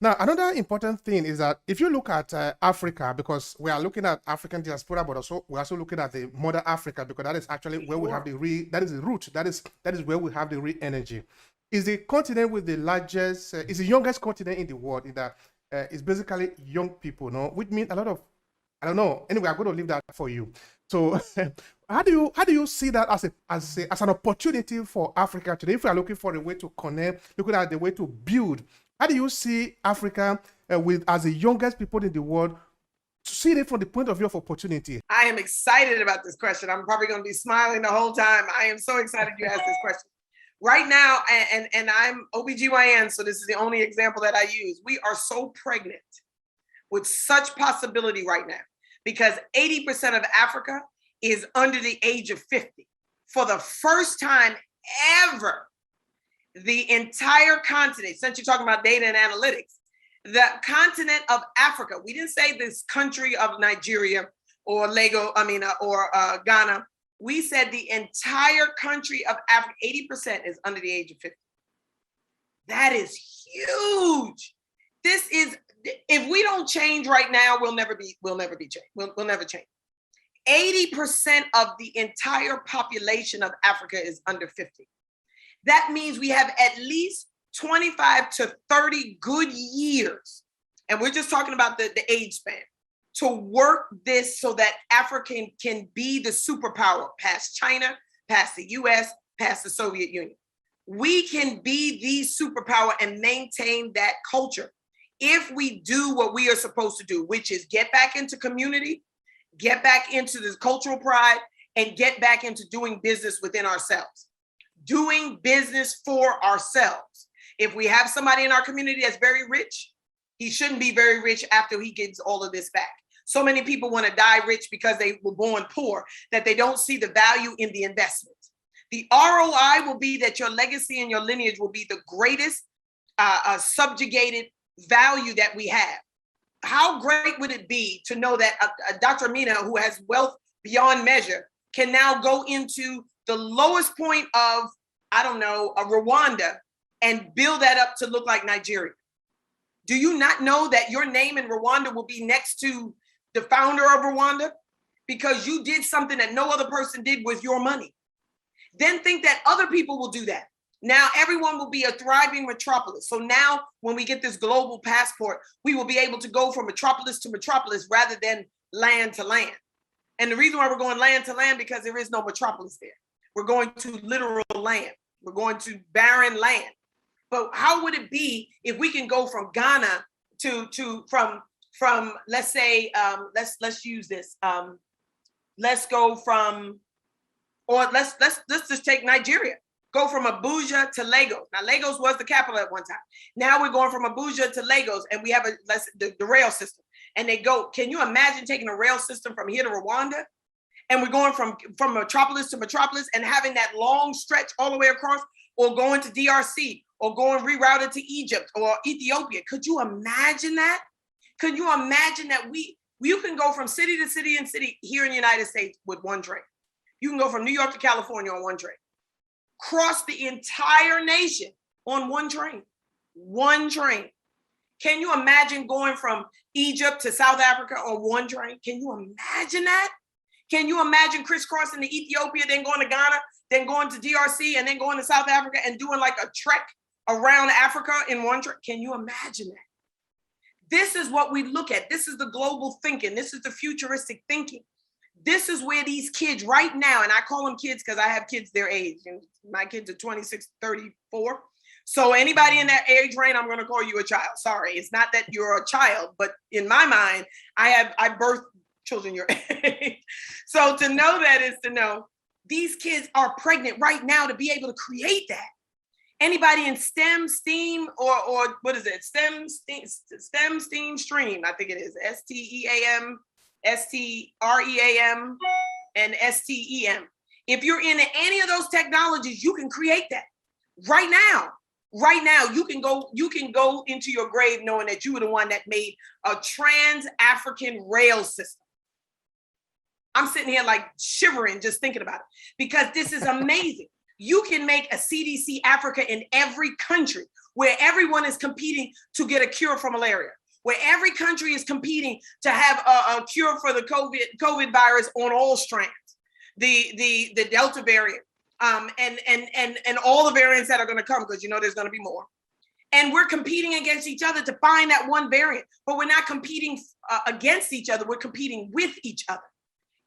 Now, another important thing is that if you look at Africa, because we are looking at African diaspora, but also we're also looking at the mother Africa, because that is actually where we have Sure. the real, that is the root, that is where we have the real energy. Is the continent with the largest, is the youngest continent in the world. In that it's basically young people, no, which means a lot of, I don't know. Anyway, I'm going to leave that for you. So, how do you see that as an opportunity for Africa today? If we are looking for a way to connect, looking at the way to build, how do you see Africa with as the youngest people in the world, to see it from the point of view of opportunity? I am excited about this question. I'm probably going to be smiling the whole time. I am so excited you asked this question. Right now, and I'm OBGYN, so this is the only example that I use. We are so pregnant with such possibility right now because 80% of Africa is under the age of 50. For the first time ever, the entire continent, since you're talking about data and analytics, the continent of Africa, we didn't say this country of Nigeria or Ghana. We said the entire country of Africa, 80% is under the age of 50. That is huge. This is, if we don't change right now, we'll never change. We'll never change. 80% of the entire population of Africa is under 50. That means we have at least 25 to 30 good years. And we're just talking about the age span to work this so that Africa can be the superpower past China, past the US, past the Soviet Union. We can be the superpower and maintain that culture if we do what we are supposed to do, which is get back into community, get back into this cultural pride, and get back into doing business within ourselves. Doing business for ourselves. If we have somebody in our community that's very rich, he shouldn't be very rich after he gets all of this back. So many people want to die rich because they were born poor, that they don't see the value in the investment. The ROI will be that your legacy and your lineage will be the greatest subjugated value that we have. How great would it be to know that Dr. Ameena, who has wealth beyond measure, can now go into the lowest point of, I don't know, a Rwanda and build that up to look like Nigeria? Do you not know that your name in Rwanda will be next to the founder of Rwanda because you did something that no other person did with your money? Then think that other people will do that. Now everyone will be a thriving metropolis. So now when we get this global passport, we will be able to go from metropolis to metropolis rather than land to land. And the reason why we're going land to land, because there is no metropolis there. We're going to literal land. We're going to barren land. But how would it be if we can go from Ghana from let's say let's use this. Let's go from, or let's just take Nigeria. Go from Abuja to Lagos. Now Lagos was the capital at one time. Now we're going from Abuja to Lagos, and we have the rail system. And they go. Can you imagine taking a rail system from here to Rwanda? And we're going from metropolis to metropolis and having that long stretch all the way across, or going to DRC, or going rerouted to Egypt or Ethiopia. Could you imagine that? Could you imagine that you can go from city to city and city here in the United States with one train. You can go from New York to California on one train. Cross the entire nation on one train. One train. Can you imagine going from Egypt to South Africa on one train? Can you imagine that? Can you imagine crisscrossing to Ethiopia, then going to Ghana, then going to DRC, and then going to South Africa and doing like a trek around Africa in one trek? Can you imagine that? This is what we look at. This is the global thinking. This is the futuristic thinking. This is where these kids right now, and I call them kids because I have kids their age, and my kids are 26, 34. So anybody in that age range, I'm going to call you a child. Sorry, it's not that you're a child, but in my mind, I birthed children your age. So to know that is to know these kids are pregnant right now to be able to create that. Anybody in STEM, STEAM, or what is it? STEM, STEM, STREAM, I think it is. STEAM, STREAM, and STEM. If you're in any of those technologies, you can create that right now. Right now, you can go into your grave knowing that you were the one that made a trans-African rail system. I'm sitting here like shivering just thinking about it because this is amazing. You can make a CDC Africa in every country where everyone is competing to get a cure for malaria, where every country is competing to have a cure for the COVID virus on all strands, the Delta variant, and all the variants that are going to come, because there's going to be more. And we're competing against each other to find that one variant, but we're not competing against each other. We're competing with each other.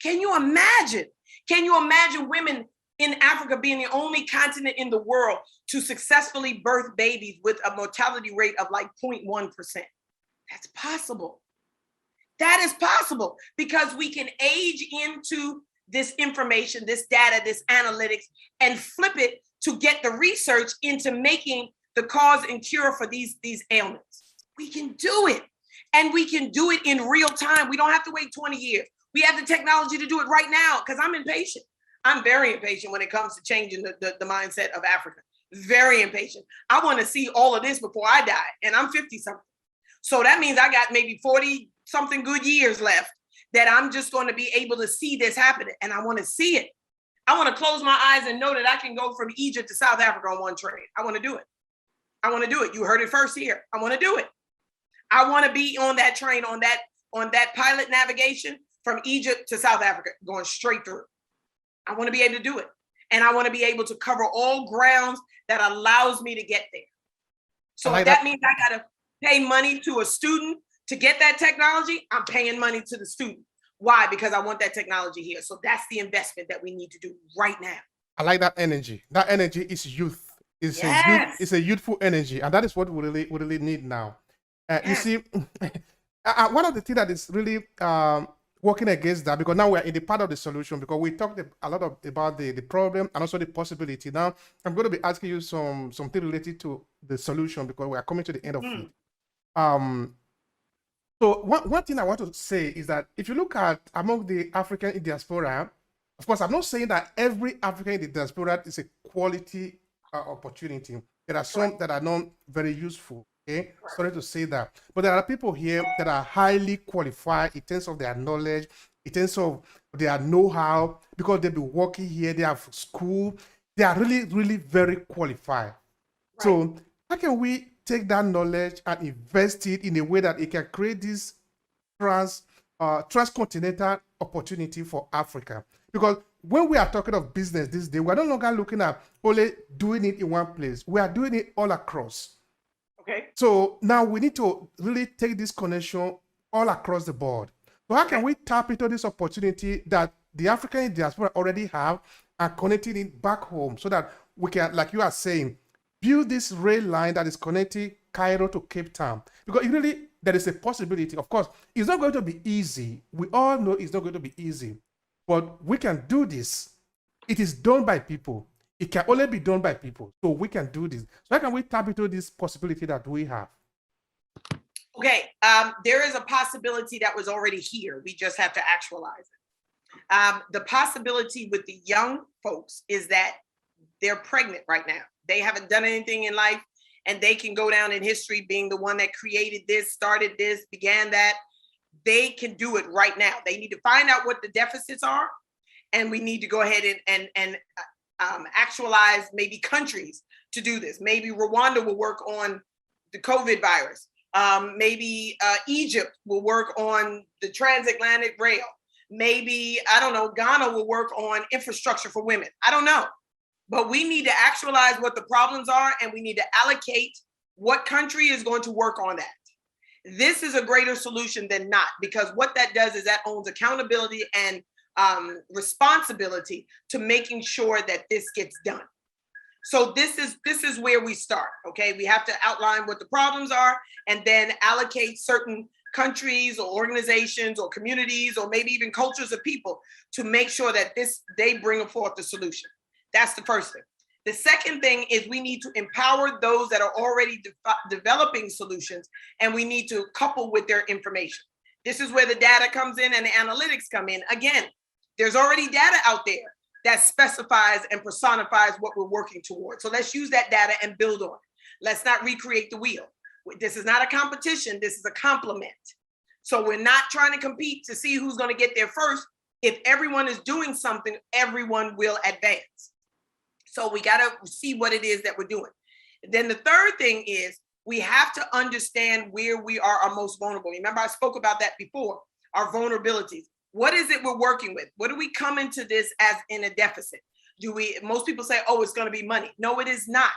Can you imagine? Can you imagine women in Africa being the only continent in the world to successfully birth babies with a mortality rate of like 0.1%? That's possible. That is possible because we can age into this information, this data, this analytics, and flip it to get the research into making the cause and cure for these ailments. We can do it. And we can do it in real time. We don't have to wait 20 years. We have the technology to do it right now, because I'm impatient. I'm very impatient when it comes to changing the mindset of Africa. Very impatient. I want to see all of this before I die, and I'm 50 something. So that means I got maybe 40 something good years left that I'm just going to be able to see this happening, and I want to see it. I want to close my eyes and know that I can go from Egypt to South Africa on one train. I want to do it. I want to do it. You heard it first here. I want to do it. I want to be on that train, on that pilot navigation from Egypt to South Africa, going straight through. I want to be able to do it. And I want to be able to cover all grounds that allows me to get there. So if that means I got to pay money to a student to get that technology, I'm paying money to the student. Why? Because I want that technology here. So that's the investment that we need to do right now. I like that energy. That energy is youth. It's a youthful energy. And that is what we really need now. You see, one of the things that is really working against that, because now we're in the part of the solution, because we talked a lot about the problem and also the possibility. Now, I'm going to be asking you something related to the solution, because we are coming to the end of it. So one thing I want to say is that if you look at among the African in diaspora, of course, I'm not saying that every African in the diaspora is a quality opportunity. There are some that are not very useful. Okay, sorry to say that, but there are people here that are highly qualified in terms of their knowledge, in terms of their know-how, because they've been working here, they have school, they are really, really very qualified. Right. So how can we take that knowledge and invest it in a way that it can create this transcontinental opportunity for Africa? Because when we are talking of business this day, we're no longer looking at only doing it in one place. We are doing it all across. Okay. So now we need to really take this connection all across the board. So how can we tap into this opportunity that the African diaspora already have and connecting it back home, so that we can, like you are saying, build this rail line that is connecting Cairo to Cape Town? Because really, there is a possibility. Of course, it's not going to be easy. We all know it's not going to be easy, but we can do this. It is done by people. It can only be done by people. So we can do this. So how can we tap into this possibility that we have? Okay, there is a possibility that was already here. We just have to actualize it. The possibility with the young folks is that they're pregnant right now. They haven't done anything in life, and they can go down in history being the one that created this, started this, began that. They can do it right now. They need to find out what the deficits are, and we need to go ahead and actualize maybe countries to do this. Maybe Rwanda will work on the COVID virus. Maybe Egypt will work on the transatlantic rail. Maybe, I don't know, Ghana will work on infrastructure for women. I don't know. But we need to actualize what the problems are, and we need to allocate what country is going to work on that. This is a greater solution than not, because what that does is that owns accountability and responsibility to making sure that this gets done. So this is where we start. Okay, we have to outline what the problems are, and then allocate certain countries or organizations or communities or maybe even cultures of people to make sure that they bring forth the solution. That's the first thing. The second thing is we need to empower those that are already developing solutions, and we need to couple with their information. This is where the data comes in and the analytics come in. Again, there's already data out there that specifies and personifies what we're working towards. So let's use that data and build on it. Let's not recreate the wheel. This is not a competition. This is a complement. So we're not trying to compete to see who's going to get there first. If everyone is doing something, everyone will advance. So we got to see what it is that we're doing. Then the third thing is we have to understand where we are most vulnerable. Remember, I spoke about that before, our vulnerabilities. What is it we're working with? What do we come into this as in a deficit? Most people say, oh, it's going to be money. No, it is not.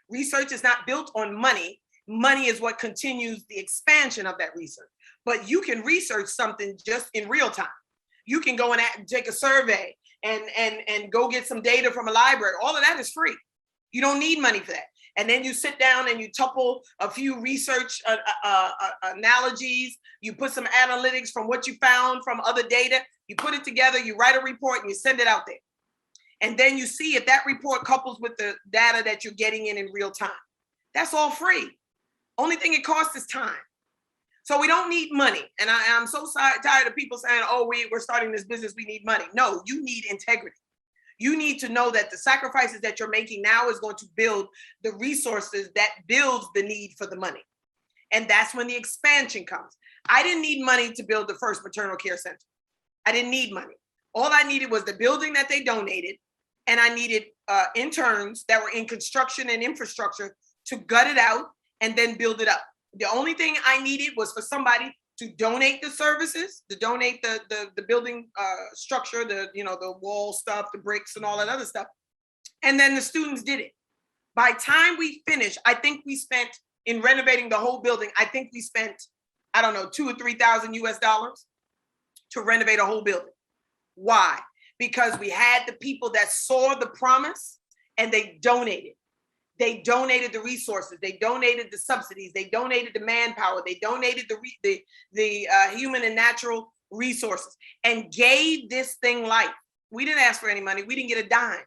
Research is not built on money. Money is what continues the expansion of that research. But you can research something just in real time. You can go and take a survey and go get some data from a library. All of that is free. You don't need money for that. And then you sit down and you tuple a few research analogies. You put some analytics from what you found from other data. You put it together, you write a report and you send it out there. And then you see if that report couples with the data that you're getting in real time. That's all free. Only thing it costs is time. So we don't need money. And I'm so tired of people saying, oh, we're starting this business, we need money. No, you need integrity. You need to know that the sacrifices that you're making now is going to build the resources that builds the need for the money. And that's when the expansion comes. I didn't need money to build the first maternal care center. I didn't need money. All I needed was the building that they donated. And I needed interns that were in construction and infrastructure to gut it out and then build it up. The only thing I needed was for somebody to donate the services, to donate the building structure, the wall stuff, the bricks and all that other stuff. And then the students did it. By time we finished, I think we spent, in renovating the whole building, I think we spent, I don't know, $2,000 or $3,000 US to renovate a whole building. Why? Because we had the people that saw the promise and they donated. They donated the resources. They donated the subsidies. They donated the manpower. They donated the human and natural resources and gave this thing life. We didn't ask for any money. We didn't get a dime.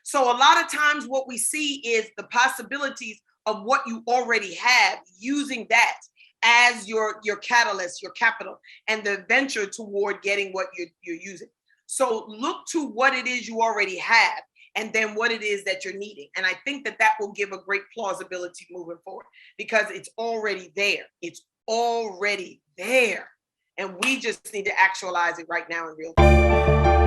So a lot of times what we see is the possibilities of what you already have, using that as your catalyst, your capital, and the venture toward getting what you're using. So look to what it is you already have and then what it is that you're needing. And I think that will give a great plausibility moving forward because it's already there. It's already there. And we just need to actualize it right now in real time.